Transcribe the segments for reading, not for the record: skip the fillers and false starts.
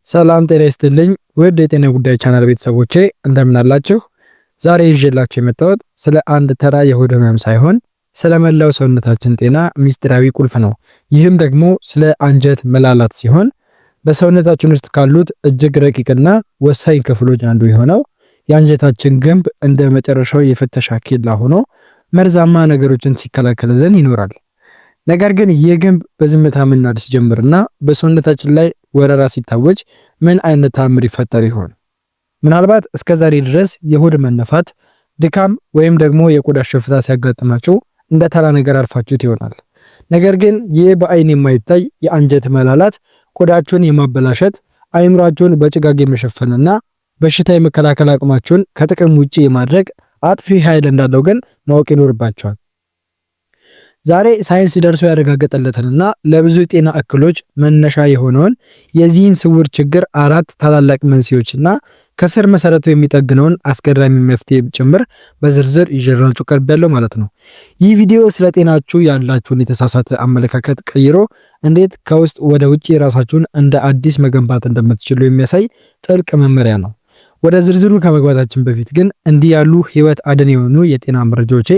ሰላም ጤና ይስጥልኝ ውድ የጤና ጉዳይ ቻናል ቤተሰቦቼ እንደምን አላችሁ? ዛሬ ይዤላችሁ የመጣሁት ስለ አንድ ተራ የሆድ ህመም ሳይሆን ስለ መላው ሰውነታችን ጤና ሚስጥራዊ ቁልፍ ነው። ይህም ደግሞ ስለ አንጀት መላላት ሲሆን በሰውነታችን ውስጥ ካሉት እጅግ ረቂቅና ወሳኝ ክፍሎች አንዱ የሆነው የአንጀታችን ግንብ እንደ መጨረሻው የፍተሻ ኬላ ሆኖ መርዛማ ነገሮችን ሲከላከልልን ይኖራል። ነገር ግን ይህ ግንብ በዝምታ መናድ ሲጀምርና በሰውነታችን ላይ ወረራ ሲታወጅ ምን አይነት ታምር ይፈጠር ይሆን? ምናልባት እስከዛሬ ድረስ የሆድ መነፋት፣ ድካም ወይም ደግሞ የቆዳ ሽፍታ ሲያጋጥማችሁ እንደ ተራ ነገር አልፋችሁት ይሆናል። ነገር ግን ይህ በአይን የማይታይ የአንጀት መላላት ቆዳችሁን የማበላሸት አይምሯችሁን በጭጋግ የመሸፈንና በሽታ የመከላከል አቅማችሁን ከጥቅም ውጪ የማድረግ አጥፊ ኃይል እንዳለው ግን ማወቅ ይኖርባችኋል። ዛሬ ሳይንስ ደርሶ ያረጋገጠለትንና ለብዙ ጤና እክሎች መነሻ የሆነውን የዚህን ስውር ችግር አራት ታላላቅ መንስኤዎችና ከስር መሰረቱ የሚጠግነውን አስገራሚ መፍትሄ ጭምር በዝርዝር ይዤላችሁ ቀርቤያለሁ ማለት ነው። ይህ ቪዲዮ ስለ ጤናችሁ ያላችሁን የተሳሳተ አመለካከት ቀይሮ እንዴት ከውስጥ ወደ ውጭ ራሳችሁን እንደ አዲስ መገንባት እንደምትችሉ የሚያሳይ ጥልቅ መመሪያ ነው። ወደ ዝርዝሩ ከመግባታችን በፊት ግን እንዲህ ያሉ ህይወት አድን የሆኑ የጤና መረጃዎቼ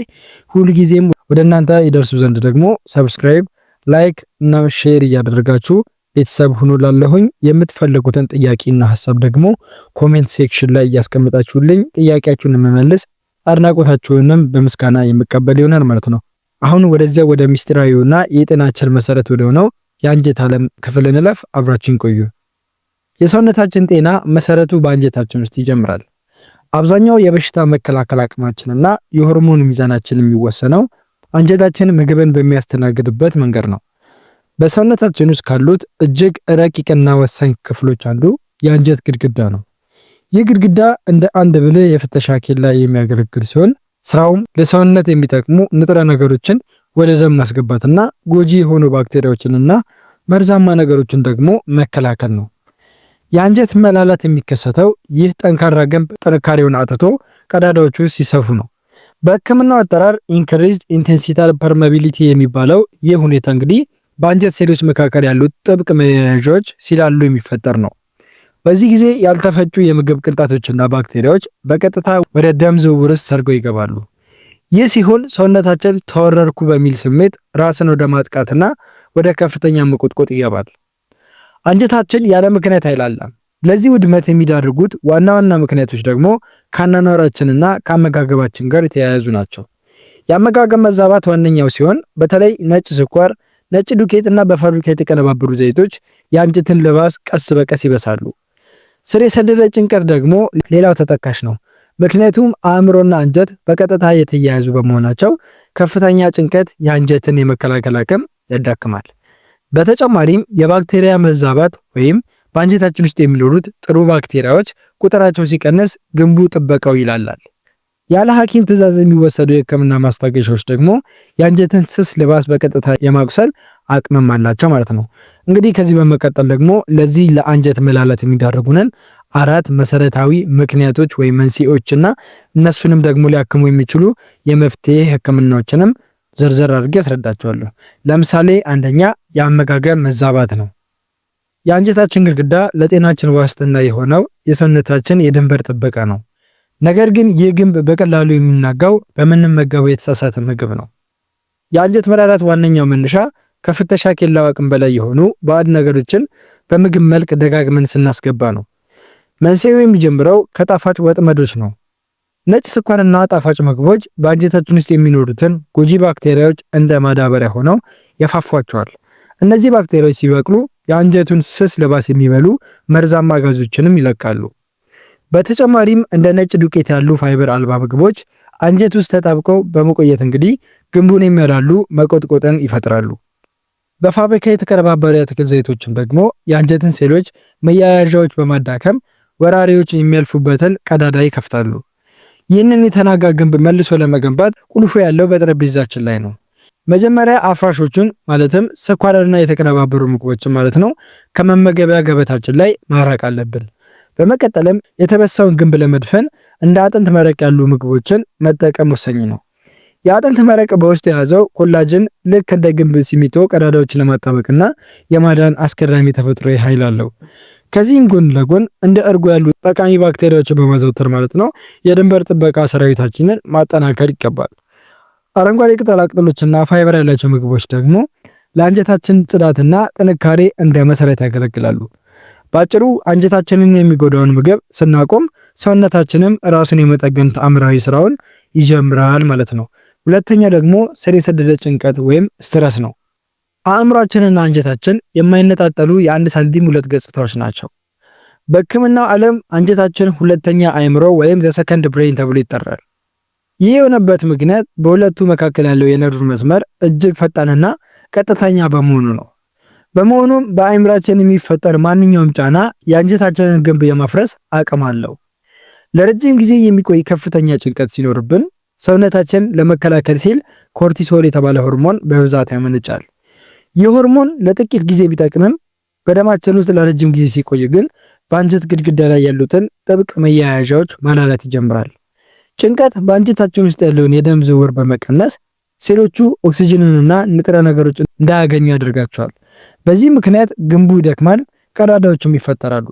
ሁልጊዜም ወደ እናንተ ይደርሱ ዘንድ ደግሞ ሰብስክራይብ፣ ላይክ እና ሼር እያደረጋችሁ ቤተሰብ ሁኑ። ላለሁኝ የምትፈልጉትን ጥያቄና ሐሳብ ደግሞ ኮሜንት ሴክሽን ላይ እያስቀምጣችሁልኝ ጥያቄያችሁን መመለስ አድናቆታችሁንም በምስጋና የምቀበል ይሆናል ማለት ነው። አሁን ወደዚያ ወደ ሚስጥራዊውና የጤናችን መሰረት ወደ ሆነው የአንጀት ዓለም ክፍል እንለፍ። አብራችሁን ቆዩ። የሰውነታችን ጤና መሰረቱ በአንጀታችን ውስጥ ይጀምራል። አብዛኛው የበሽታ መከላከል አቅማችንና የሆርሞን ሚዛናችን የሚወሰነው አንጀታችን ምግብን በሚያስተናግድበት መንገድ ነው። በሰውነታችን ውስጥ ካሉት እጅግ ረቂቅና ወሳኝ ክፍሎች አንዱ የአንጀት ግድግዳ ነው። ይህ ግድግዳ እንደ አንድ ብልህ የፍተሻ ኬላ የሚያገለግል ሲሆን ስራውም ለሰውነት የሚጠቅሙ ንጥረ ነገሮችን ወደ ደም ማስገባትና ጎጂ የሆኑ ባክቴሪያዎችንና መርዛማ ነገሮችን ደግሞ መከላከል ነው። የአንጀት መላላት የሚከሰተው ይህ ጠንካራ ግንብ ጥንካሬውን አጥቶ ቀዳዳዎቹ ሲሰፉ ነው። በሕክምናው አጠራር ኢንክሪዝድ ኢንቴንሲታል ፐርሜቢሊቲ የሚባለው ይህ ሁኔታ እንግዲህ በአንጀት ሴሎች መካከል ያሉት ጥብቅ መያዣዎች ሲላሉ የሚፈጠር ነው። በዚህ ጊዜ ያልተፈጩ የምግብ ቅንጣቶችና ባክቴሪያዎች በቀጥታ ወደ ደም ዝውውር ውስጥ ሰርገው ይገባሉ። ይህ ሲሆን ሰውነታችን ተወረርኩ በሚል ስሜት ራስን ወደ ማጥቃትና ወደ ከፍተኛ መቆጥቆጥ ይገባል። አንጀታችን ያለ ምክንያት አይላላም። ለዚህ ውድመት የሚዳርጉት ዋና ዋና ምክንያቶች ደግሞ ከአኗኗራችንና ከአመጋገባችን ጋር የተያያዙ ናቸው። የአመጋገብ መዛባት ዋነኛው ሲሆን በተለይ ነጭ ስኳር፣ ነጭ ዱቄትና በፋብሪካ የተቀነባበሩ ዘይቶች የአንጀትን ልባስ ቀስ በቀስ ይበሳሉ። ስር የሰደደ ጭንቀት ደግሞ ሌላው ተጠቃሽ ነው። ምክንያቱም አእምሮና አንጀት በቀጥታ የተያያዙ በመሆናቸው ከፍተኛ ጭንቀት የአንጀትን የመከላከል አቅም ያዳክማል። በተጨማሪም የባክቴሪያ መዛባት ወይም በአንጀታችን ውስጥ የሚኖሩት ጥሩ ባክቴሪያዎች ቁጥራቸው ሲቀንስ ግንቡ ጥበቃው ይላላል። ያለ ሐኪም ትዕዛዝ የሚወሰዱ የሕክምና ማስታገሻዎች ደግሞ የአንጀትን ስስ ልባስ በቀጥታ የማቁሰል አቅምም አላቸው ማለት ነው። እንግዲህ ከዚህ በመቀጠል ደግሞ ለዚህ ለአንጀት መላላት የሚዳርጉንን አራት መሰረታዊ ምክንያቶች ወይም መንስኤዎችና እነሱንም ደግሞ ሊያክሙ የሚችሉ የመፍትሄ ሕክምናዎችንም ዝርዝር አድርጌ ያስረዳቸዋለሁ። ለምሳሌ አንደኛ የአመጋገብ መዛባት ነው። የአንጀታችን ግድግዳ ለጤናችን ዋስትና የሆነው የሰውነታችን የድንበር ጥበቃ ነው። ነገር ግን ይህ ግንብ በቀላሉ የሚናጋው በምንመገበው የተሳሳተ ምግብ ነው። የአንጀት መላላት ዋነኛው መነሻ ከፍተሻ ኬላው አቅም በላይ የሆኑ ባዕድ ነገሮችን በምግብ መልክ ደጋግመን ስናስገባ ነው። መንስኤው የሚጀምረው ከጣፋጭ ወጥመዶች ነው። ነጭ ስኳርና ጣፋጭ ምግቦች በአንጀታችን ውስጥ የሚኖሩትን ጎጂ ባክቴሪያዎች እንደ ማዳበሪያ ሆነው ያፋፏቸዋል። እነዚህ ባክቴሪያዎች ሲበቅሉ የአንጀቱን ስስ ልባስ የሚበሉ መርዛማ ጋዞችንም ይለቃሉ። በተጨማሪም እንደ ነጭ ዱቄት ያሉ ፋይበር አልባ ምግቦች አንጀት ውስጥ ተጣብቀው በመቆየት እንግዲህ ግንቡን የሚያላሉ መቆጥቆጥን ይፈጥራሉ። በፋብሪካ የተቀነባበሩ የአትክልት ዘይቶችም ደግሞ የአንጀትን ሴሎች መያያዣዎች በማዳከም ወራሪዎች የሚያልፉበትን ቀዳዳ ይከፍታሉ። ይህንን የተናጋ ግንብ መልሶ ለመገንባት ቁልፉ ያለው በጠረጴዛችን ላይ ነው። መጀመሪያ አፍራሾቹን ማለትም ስኳርና የተቀነባበሩ ምግቦችን ማለት ነው ከመመገቢያ ገበታችን ላይ ማራቅ አለብን። በመቀጠልም የተበሳውን ግንብ ለመድፈን እንደ አጥንት መረቅ ያሉ ምግቦችን መጠቀም ወሳኝ ነው። የአጥንት መረቅ በውስጡ የያዘው ኮላጅን ልክ እንደ ግንብ ሲሚቶ ቀዳዳዎችን ለማጣበቅና የማዳን አስገራሚ ተፈጥሯዊ ኃይል አለው። ከዚህም ጎን ለጎን እንደ እርጎ ያሉ ጠቃሚ ባክቴሪያዎችን በማዘውተር ማለት ነው የድንበር ጥበቃ ሰራዊታችንን ማጠናከር ይገባል። አረንጓዴ ቅጠላቅጠሎችና ፋይበር ያላቸው ምግቦች ደግሞ ለአንጀታችን ጽዳትና ጥንካሬ እንደ መሰረት ያገለግላሉ። ባጭሩ አንጀታችንን የሚጎዳውን ምግብ ስናቆም ሰውነታችንም ራሱን የመጠገን ተአምራዊ ስራውን ይጀምራል ማለት ነው። ሁለተኛ ደግሞ ስር የሰደደ ጭንቀት ወይም ስትረስ ነው። አእምሯችንና አንጀታችን የማይነጣጠሉ የአንድ ሳንቲም ሁለት ገጽታዎች ናቸው። በሕክምናው ዓለም አንጀታችን ሁለተኛ አእምሮ ወይም ዘ ሰከንድ ብሬን ተብሎ ይጠራል። ይህ የሆነበት ምክንያት በሁለቱ መካከል ያለው የነርቭ መስመር እጅግ ፈጣንና ቀጥተኛ በመሆኑ ነው። በመሆኑም በአእምሯችን የሚፈጠር ማንኛውም ጫና የአንጀታችንን ግንብ የማፍረስ አቅም አለው። ለረጅም ጊዜ የሚቆይ ከፍተኛ ጭንቀት ሲኖርብን ሰውነታችን ለመከላከል ሲል ኮርቲሶል የተባለ ሆርሞን በብዛት ያመነጫል። ይህ ሆርሞን ለጥቂት ጊዜ ቢጠቅምም በደማችን ውስጥ ለረጅም ጊዜ ሲቆይ ግን በአንጀት ግድግዳ ላይ ያሉትን ጥብቅ መያያዣዎች ማላላት ይጀምራል። ጭንቀት በአንጀታችን ውስጥ ያለውን የደም ዝውውር በመቀነስ ሴሎቹ ኦክሲጅንንና ንጥረ ነገሮችን እንዳያገኙ ያደርጋቸዋል። በዚህ ምክንያት ግንቡ ይደክማል፣ ቀዳዳዎችም ይፈጠራሉ።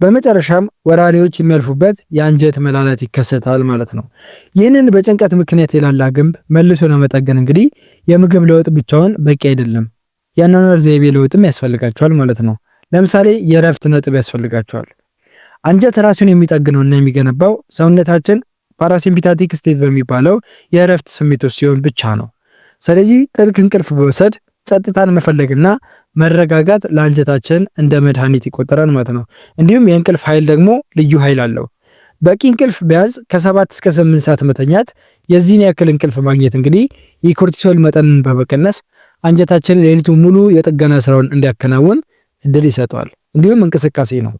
በመጨረሻም ወራሪዎች የሚያልፉበት የአንጀት መላላት ይከሰታል ማለት ነው። ይህንን በጭንቀት ምክንያት የላላ ግንብ መልሶ ለመጠገን እንግዲህ የምግብ ለውጥ ብቻውን በቂ አይደለም። የአኗኗር ዘይቤ ለውጥም ያስፈልጋቸዋል ማለት ነው። ለምሳሌ የእረፍት ነጥብ ያስፈልጋቸዋል። አንጀት ራሱን የሚጠግነውና የሚገነባው ሰውነታችን ፓራሲምፓቲክ ስቴት በሚባለው የእረፍት ስሜት ውስጥ ሲሆን ብቻ ነው። ስለዚህ ጥልቅ እንቅልፍ በመውሰድ ጸጥታን መፈለግና መረጋጋት ለአንጀታችን እንደ መድኃኒት ይቆጠራል ማለት ነው። እንዲሁም የእንቅልፍ ኃይል ደግሞ ልዩ ኃይል አለው። በቂ እንቅልፍ ቢያንስ ከ7 እስከ 8 ሰዓት መተኛት፣ የዚህን ያክል እንቅልፍ ማግኘት እንግዲህ የኮርቲሶል መጠንን በመቀነስ አንጀታችን ሌሊቱን ሙሉ የጥገና ስራውን እንዲያከናውን እድል ይሰጠዋል። እንዲሁም እንቅስቃሴ ነው።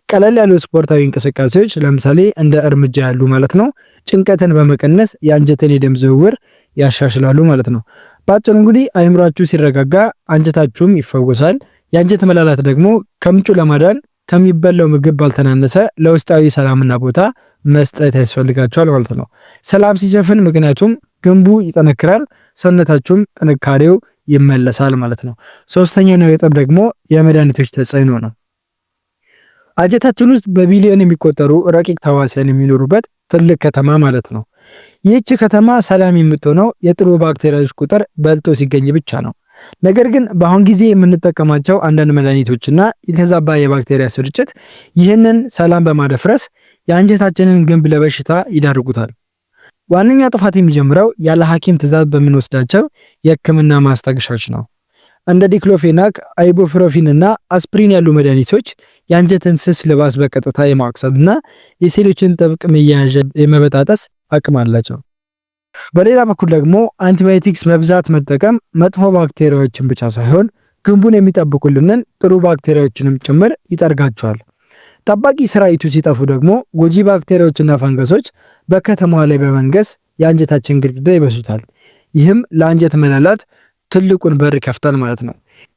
ቀለል ያሉ ስፖርታዊ እንቅስቃሴዎች ለምሳሌ እንደ እርምጃ ያሉ ማለት ነው ጭንቀትን በመቀነስ የአንጀትን የደም ዝውውር ያሻሽላሉ ማለት ነው። በአጭሩ እንግዲህ አእምሯችሁ ሲረጋጋ አንጀታችሁም ይፈወሳል። የአንጀት መላላት ደግሞ ከምንጩ ለማዳን ከሚበላው ምግብ ባልተናነሰ ለውስጣዊ ሰላምና ቦታ መስጠት ያስፈልጋቸዋል ማለት ነው። ሰላም ሲሰፍን ምክንያቱም ግንቡ ይጠነክራል፣ ሰውነታችሁም ጥንካሬው ይመለሳል ማለት ነው። ሶስተኛው ነጥብ ደግሞ የመድኃኒቶች ተጽዕኖ ነው። አንጀታችን ውስጥ በቢሊዮን የሚቆጠሩ ረቂቅ ተዋሲያን የሚኖሩበት ትልቅ ከተማ ማለት ነው። ይህች ከተማ ሰላም የምትሆነው የጥሩ ባክቴሪያዎች ቁጥር በልጦ ሲገኝ ብቻ ነው። ነገር ግን በአሁን ጊዜ የምንጠቀማቸው አንዳንድ መድኃኒቶችና የተዛባ የባክቴሪያ ስርጭት ይህንን ሰላም በማደፍረስ የአንጀታችንን ግንብ ለበሽታ ይዳርጉታል። ዋነኛ ጥፋት የሚጀምረው ያለ ሐኪም ትዕዛዝ በምንወስዳቸው የሕክምና ማስታገሻዎች ነው። እንደ ዲክሎፌናክ፣ አይቡፕሮፊን እና አስፕሪን ያሉ መድኃኒቶች የአንጀትን ስስ ልባስ በቀጥታ የማቅሰልና የሴሎችን ጥብቅ መያያዣ የመበጣጠስ አቅም አላቸው። በሌላ በኩል ደግሞ አንቲባዮቲክስ በብዛት መጠቀም መጥፎ ባክቴሪያዎችን ብቻ ሳይሆን ግንቡን የሚጠብቁልንን ጥሩ ባክቴሪያዎችንም ጭምር ይጠርጋቸዋል። ጠባቂ ሰራዊቱ ሲጠፉ ደግሞ ጎጂ ባክቴሪያዎችና ፈንገሶች በከተማዋ ላይ በመንገስ የአንጀታችን ግድግዳ ይበሱታል። ይህም ለአንጀት መላላት ትልቁን በር ይከፍታል ማለት ነው።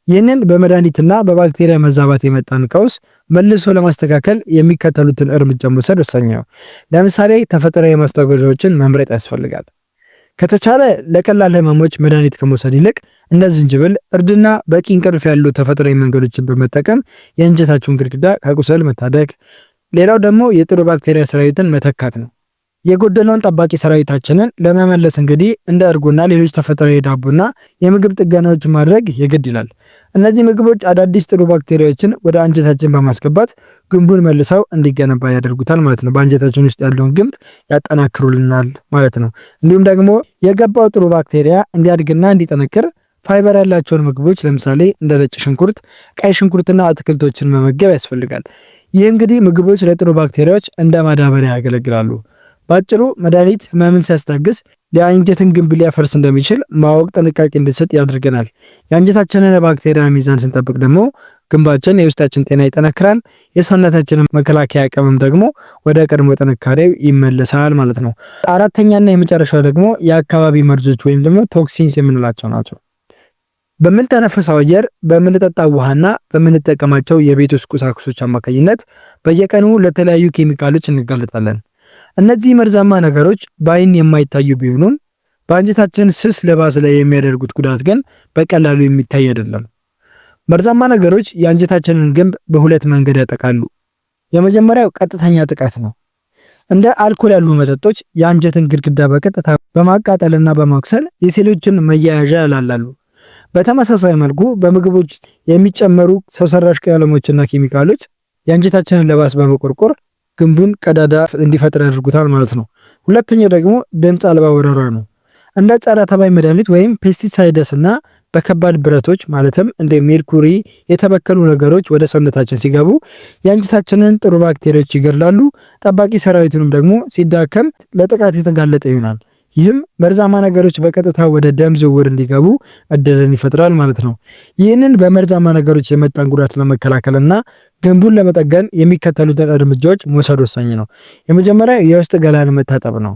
ይህንን በመድኃኒትና በባክቴሪያ መዛባት የመጣን ቀውስ መልሶ ለማስተካከል የሚከተሉትን እርምጃ መውሰድ ወሳኝ ነው። ለምሳሌ ተፈጥሯዊ ማስታገሻዎችን መምረጥ ያስፈልጋል። ከተቻለ ለቀላል ህመሞች መድኃኒት ከመውሰድ ይልቅ እንደ ዝንጅብል፣ እርድና በቂ እንቅልፍ ያሉ ተፈጥሯዊ መንገዶችን በመጠቀም የአንጀታችሁን ግድግዳ ከቁስል መታደግ። ሌላው ደግሞ የጥሩ ባክቴሪያ ሰራዊትን መተካት ነው። የጎደለውን ጠባቂ ሰራዊታችንን ለመመለስ እንግዲህ እንደ እርጎና ሌሎች ተፈጥሯዊ ዳቦና የምግብ ጥገናዎች ማድረግ የግድ ይላል። እነዚህ ምግቦች አዳዲስ ጥሩ ባክቴሪያዎችን ወደ አንጀታችን በማስገባት ግንቡን መልሰው እንዲገነባ ያደርጉታል ማለት ነው። በአንጀታችን ውስጥ ያለውን ግንብ ያጠናክሩልናል ማለት ነው። እንዲሁም ደግሞ የገባው ጥሩ ባክቴሪያ እንዲያድግና እንዲጠነክር ፋይበር ያላቸውን ምግቦች ለምሳሌ እንደ ነጭ ሽንኩርት፣ ቀይ ሽንኩርትና አትክልቶችን መመገብ ያስፈልጋል። ይህ እንግዲህ ምግቦች ለጥሩ ባክቴሪያዎች እንደ ማዳበሪያ ያገለግላሉ። ባጭሩ መድኃኒት ህመምን ሲያስታግስ የአንጀትን ግንብ ሊያፈርስ እንደሚችል ማወቅ ጥንቃቄ እንድንሰጥ ያደርገናል። የአንጀታችንን ባክቴሪያ ሚዛን ስንጠብቅ ደግሞ ግንባችን የውስጣችን ጤና ይጠነክራል፣ የሰውነታችንን መከላከያ አቅምም ደግሞ ወደ ቀድሞ ጥንካሬው ይመለሳል ማለት ነው። አራተኛና የመጨረሻው ደግሞ የአካባቢ መርዞች ወይም ደግሞ ቶክሲንስ የምንላቸው ናቸው። በምንተነፍሰው አየር፣ በምንጠጣው ውሃና በምንጠቀማቸው የቤት ውስጥ ቁሳቁሶች አማካኝነት በየቀኑ ለተለያዩ ኬሚካሎች እንጋለጣለን። እነዚህ መርዛማ ነገሮች በአይን የማይታዩ ቢሆኑም በአንጀታችን ስስ ልባስ ላይ የሚያደርጉት ጉዳት ግን በቀላሉ የሚታይ አይደለም። መርዛማ ነገሮች የአንጀታችንን ግንብ በሁለት መንገድ ያጠቃሉ። የመጀመሪያው ቀጥተኛ ጥቃት ነው። እንደ አልኮል ያሉ መጠጦች የአንጀትን ግድግዳ በቀጥታ በማቃጠልና በማክሰል የሴሎችን መያያዣ ያላላሉ። በተመሳሳይ መልኩ በምግቦች ውስጥ የሚጨመሩ ሰው ሰራሽ ቀለሞችና ኬሚካሎች የአንጀታችንን ለባስ በመቆርቆር ግንቡን ቀዳዳ እንዲፈጥር ያደርጉታል ማለት ነው። ሁለተኛው ደግሞ ድምፅ አልባ ወረራ ነው። እንደ ጸረ ተባይ መድኃኒት ወይም ፔስቲሳይድስ እና በከባድ ብረቶች ማለትም እንደ ሜርኩሪ የተበከሉ ነገሮች ወደ ሰውነታችን ሲገቡ የአንጀታችንን ጥሩ ባክቴሪያዎች ይገድላሉ። ጠባቂ ሰራዊቱንም ደግሞ ሲዳከም ለጥቃት የተጋለጠ ይሆናል። ይህም መርዛማ ነገሮች በቀጥታ ወደ ደም ዝውውር እንዲገቡ እድልን ይፈጥራል ማለት ነው። ይህንን በመርዛማ ነገሮች የመጣን ጉዳት ለመከላከልና ግንቡን ለመጠገን የሚከተሉትን እርምጃዎች መውሰድ ወሳኝ ነው። የመጀመሪያው የውስጥ ገላን መታጠብ ነው።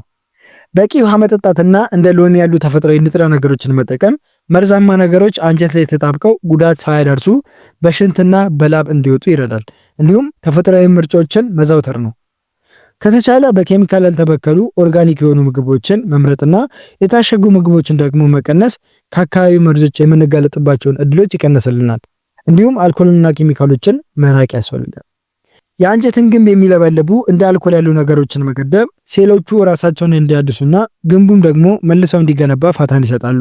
በቂ ውሃ መጠጣትና እንደ ሎሚ ያሉ ተፈጥሯዊ ንጥረ ነገሮችን መጠቀም መርዛማ ነገሮች አንጀት ላይ ተጣብቀው ጉዳት ሳያደርሱ በሽንትና በላብ እንዲወጡ ይረዳል። እንዲሁም ተፈጥሯዊ ምርጫዎችን መዘውተር ነው። ከተቻለ በኬሚካል ያልተበከሉ ኦርጋኒክ የሆኑ ምግቦችን መምረጥና የታሸጉ ምግቦችን ደግሞ መቀነስ ከአካባቢ መርዞች የምንጋለጥባቸውን እድሎች ይቀንስልናል። እንዲሁም አልኮልና ኬሚካሎችን መራቅ ያስፈልጋል። የአንጀትን ግንብ የሚለበልቡ እንደ አልኮል ያሉ ነገሮችን መገደብ ሴሎቹ ራሳቸውን እንዲያድሱና ግንቡም ደግሞ መልሰው እንዲገነባ ፋታን ይሰጣሉ።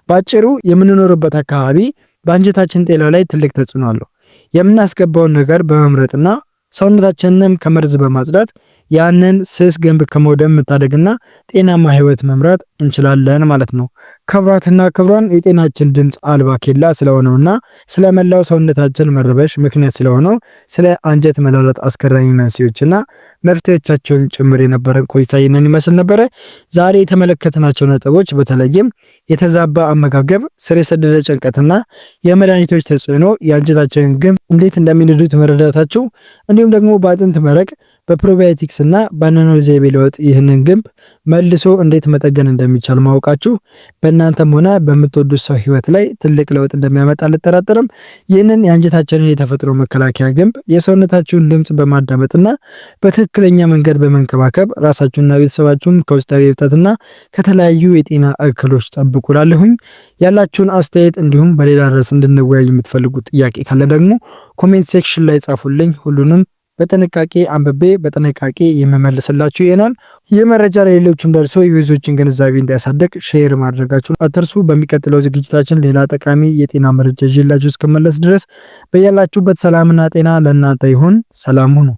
በአጭሩ የምንኖርበት አካባቢ በአንጀታችን ጤና ላይ ትልቅ ተጽዕኖ አለው። የምናስገባውን ነገር በመምረጥና ሰውነታችንንም ከመርዝ በማጽዳት ያንን ስስ ግንብ ከመውደም መታደግና ጤናማ ህይወት መምራት እንችላለን ማለት ነው። ክቡራትና ክቡራን የጤናችን ድምፅ አልባ ኬላ ስለሆነውና ስለመላው ሰውነታችን መረበሽ ምክንያት ስለሆነው ስለ አንጀት መላላት አስገራሚ መንስኤዎችና መፍትሄዎቻቸውን ጭምር የነበረን ቆይታ ይህንን ይመስል ነበረ። ዛሬ የተመለከትናቸው ነጥቦች በተለይም የተዛባ አመጋገብ፣ ስር የሰደደ ጭንቀትና የመድኃኒቶች ተጽዕኖ የአንጀታችንን ግንብ እንዴት እንደሚንዱት መረዳታችሁ እንዲሁም ደግሞ በአጥንት መረቅ በፕሮባዮቲክስ እና በአኗኗር ዘይቤ ለውጥ ይህንን ግንብ መልሶ እንዴት መጠገን እንደሚቻል ማወቃችሁ በእናንተም ሆነ በምትወዱት ሰው ህይወት ላይ ትልቅ ለውጥ እንደሚያመጣ አልጠራጠርም። ይህንን የአንጀታችንን የተፈጥሮ መከላከያ ግንብ የሰውነታችሁን ድምፅ በማዳመጥና በትክክለኛ መንገድ በመንከባከብ ራሳችሁንና ቤተሰባችሁን ከውስጣዊ እብጠትና ከተለያዩ የጤና እክሎች ጠብቁ እላለሁኝ። ያላችሁን አስተያየት እንዲሁም በሌላ ርዕስ እንድንወያይ የምትፈልጉት ጥያቄ ካለ ደግሞ ኮሜንት ሴክሽን ላይ ጻፉልኝ። ሁሉንም በጥንቃቄ አንብቤ በጥንቃቄ የምመልስላችሁ ይሆናል። ይህ መረጃ ለሌሎችም ደርሶ የብዙዎችን ግንዛቤ እንዲያሳድግ ሼር ማድረጋችሁን አትርሱ። በሚቀጥለው ዝግጅታችን ሌላ ጠቃሚ የጤና መረጃ ይዤላችሁ እስከመለስ ድረስ በያላችሁበት ሰላምና ጤና ለእናንተ ይሁን። ሰላም ሁኑ።